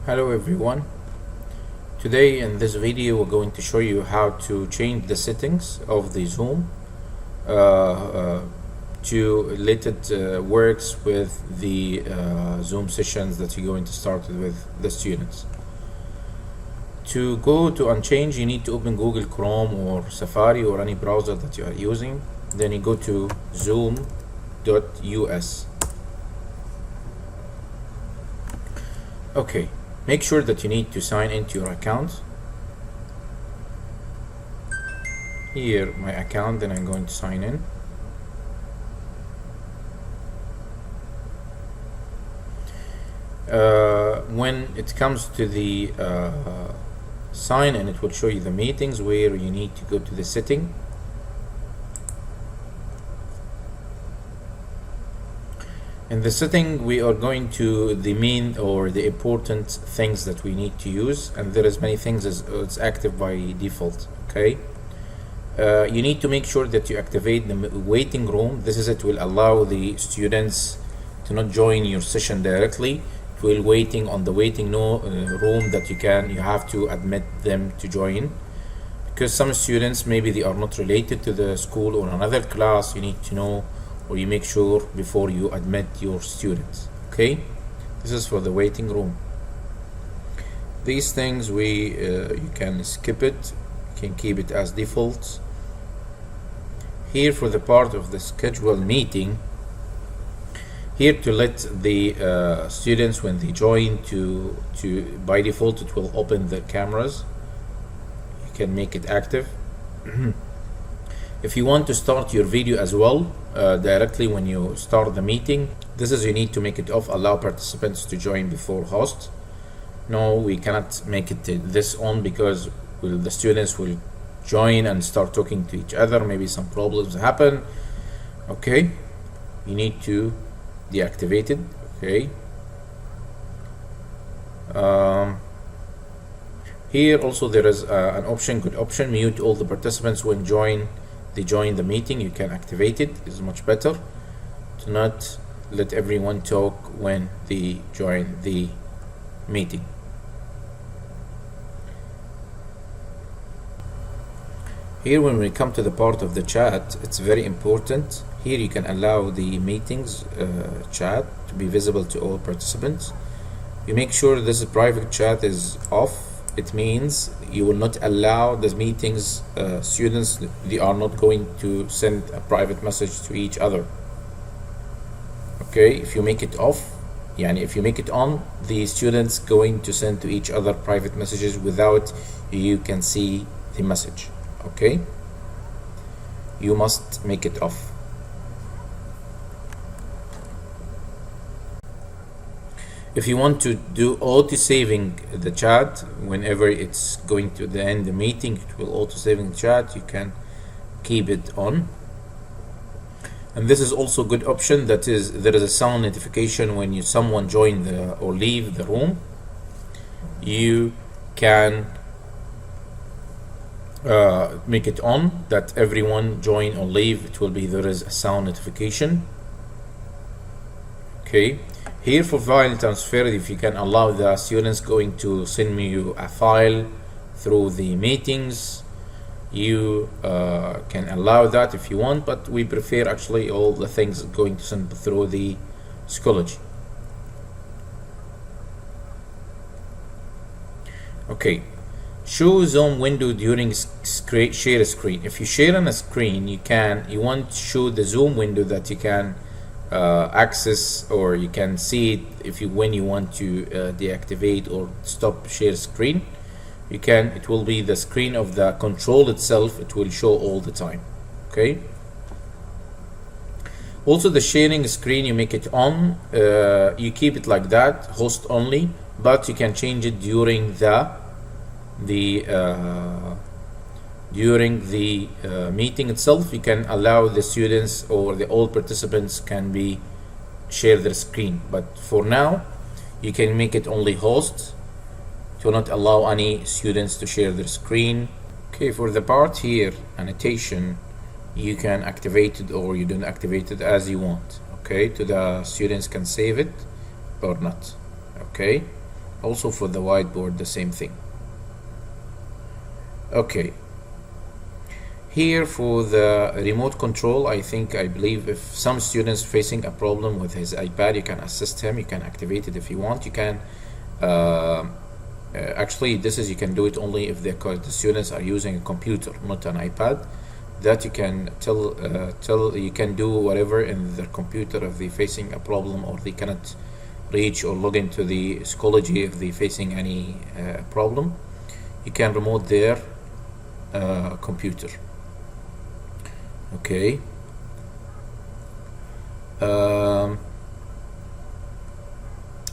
Hello everyone. Today in this video we're going to show you how to change the settings of the Zoom to let it works with the Zoom sessions that you're going to start with the students. To go to unchange, you need to open Google Chrome or Safari or any browser that you are using. Then you go to zoom.us. Okay, make sure that you need to sign into your account. Here, my account, then I'm going to sign in. When it comes to the sign in, it will show you the meetings where you need to go to the setting. In the setting, we are going to the main or the important things that we need to use, and there is many things as it's active by default. Okay, you need to make sure that you activate the waiting room. This is it will allow the students to not join your session directly. It will waiting on the waiting room that you have to admit them to join, because some students maybe they are not related to the school or another class. You need to know, or you make sure before you admit your students. Okay, this is for the waiting room. These things you can skip it, you can keep it as default. Here for the part of the scheduled meeting, here to let the students when they join to by default it will open the cameras. You can make it active. If you want to start your video as well directly when you start the meeting, this is you need to make it off. Allow participants to join before host. No, we cannot make it this on because the students will join and start talking to each other. Maybe some problems happen. Okay, you need to deactivate it. Okay. Here also there is an option, good option, mute all the participants when they join the meeting. You can activate it. It's much better to not let everyone talk when they join the meeting. Here when we come to the part of the chat, it's very important. Here you can allow the meetings chat to be visible to all participants. You make sure this private chat is off. It means you will not allow the meetings students, they are not going to send a private message to each other. Okay, if you make it off, if you make it on, the students going to send to each other private messages without you can see the message. Okay, you must make it off. If you want to do auto-saving the chat, whenever it's going to the end of the meeting, it will auto-saving the chat. You can keep it on. And this is also a good option. That is, there is a sound notification when someone join or leave the room. You can make it on that everyone join or leave. It will be there is a sound notification. Okay. Here for file transfer, if you can allow the students going to send you a file through the meetings, you can allow that if you want, but we prefer actually all the things going to send through the Schoology. Okay, show Zoom window during share screen. If you share on a screen, you want to show the Zoom window that you can access, or you can see it when you want to deactivate or stop share screen. It will be the screen of the control itself. It will show all the time. Okay, also the sharing screen, you make it on, you keep it like that, host only, but you can change it during the meeting itself. You can allow the students or all participants can share their screen, but for now you can make it only host to not allow any students to share their screen. Okay, for the part here, annotation, you can activate it or you don't activate it as you want. Okay, to the students can save it or not. Okay, also for the whiteboard the same thing. Okay, here for the remote control, I believe if some students facing a problem with his iPad, you can assist him, you can activate it if you want. You can actually you can do it only if the students are using a computer, not an iPad. That you can tell you can do whatever in their computer if they're facing a problem, or they cannot reach or log into the Schoology if they're facing any problem. You can remote their computer. Okay.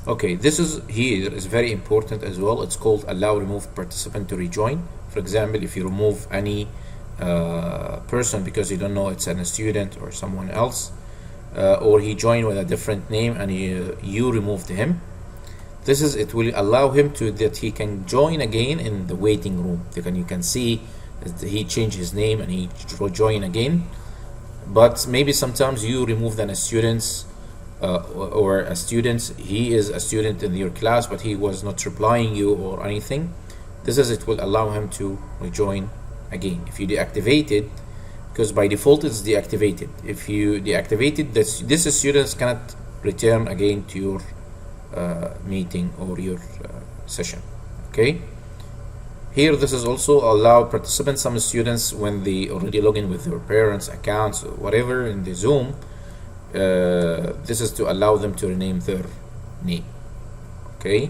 Okay, this is here is very important as well. It's called allow remove participant to rejoin. For example, if you remove any person because you don't know it's a student or someone else, or he joined with a different name and you removed him, it will allow him that he can join again in the waiting room. You can see he changed his name and he join again. But maybe sometimes you remove a student, he is a student in your class but he was not replying you or anything. It will allow him to rejoin again if you deactivate it, because by default it's deactivated. If you deactivate it, this students cannot return again to your meeting or your session. Okay, here this is also allow participants. Some students, when they already log in with their parents' accounts or whatever in the Zoom, this is to allow them to rename their name. Okay,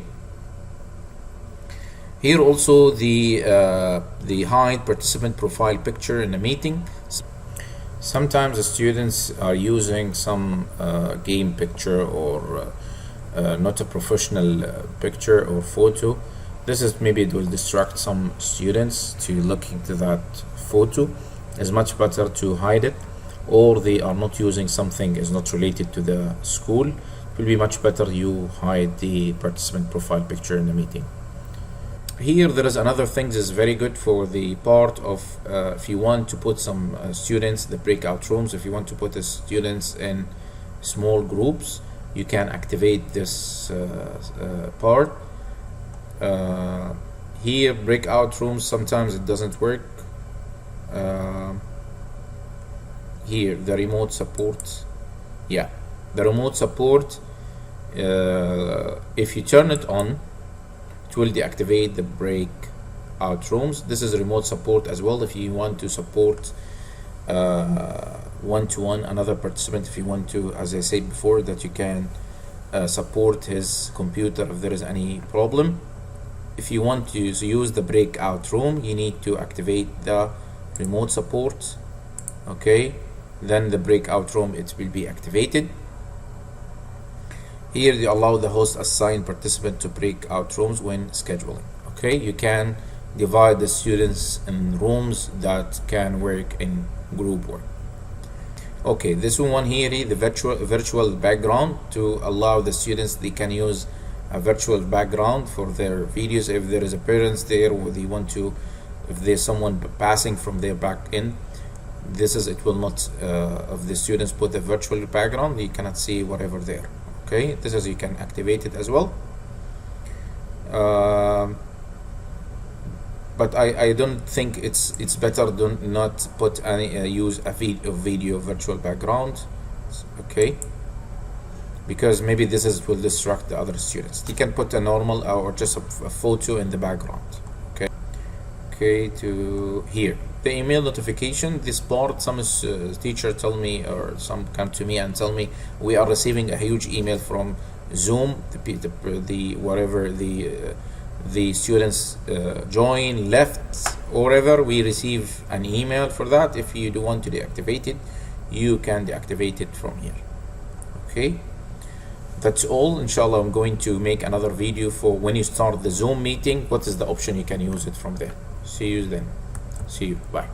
here also the hide participant profile picture in a meeting. Sometimes the students are using some game picture or not a professional picture or photo. Maybe it will distract some students to look into that photo. It's much better to hide it, or they are not using something is not related to the school. It will be much better you hide the participant profile picture in the meeting. Here there is another thing that is very good for the part of if you want to put some students, the breakout rooms, if you want to put the students in small groups, you can activate this part. Here breakout rooms, sometimes it doesn't work. Here the remote support, the remote support, if you turn it on, it will deactivate the breakout rooms. This is remote support as well. If you want to support one-to-one another participant, if you want to, as I said before, that you can support his computer if there is any problem. If you want to use the breakout room, you need to activate the remote support. Okay, then the breakout room, it will be activated. Here you allow the host assign participant to breakout rooms when scheduling. Okay, you can divide the students in rooms that can work in group work. Okay, this one here is the virtual background, to allow the students, they can use a virtual background for their videos. If there is a parents there, or they want to, if there's someone passing from their back end, it will not, if the students put the virtual background, you cannot see whatever there. Okay, you can activate it as well. But I don't think it's better do not put any use a video virtual background. Okay, because maybe will distract the other students. You can put a normal or just a photo in the background. Okay, to here the email notification, this part, some teacher tell me, or some come to me and tell me, we are receiving a huge email from Zoom, the students join, left, or whatever, we receive an email for that. If you do want to deactivate it, you can deactivate it from here. Okay, that's all. Inshallah, I'm going to make another video for when you start the Zoom meeting, what is the option you can use it from there. See you then. See you. Bye.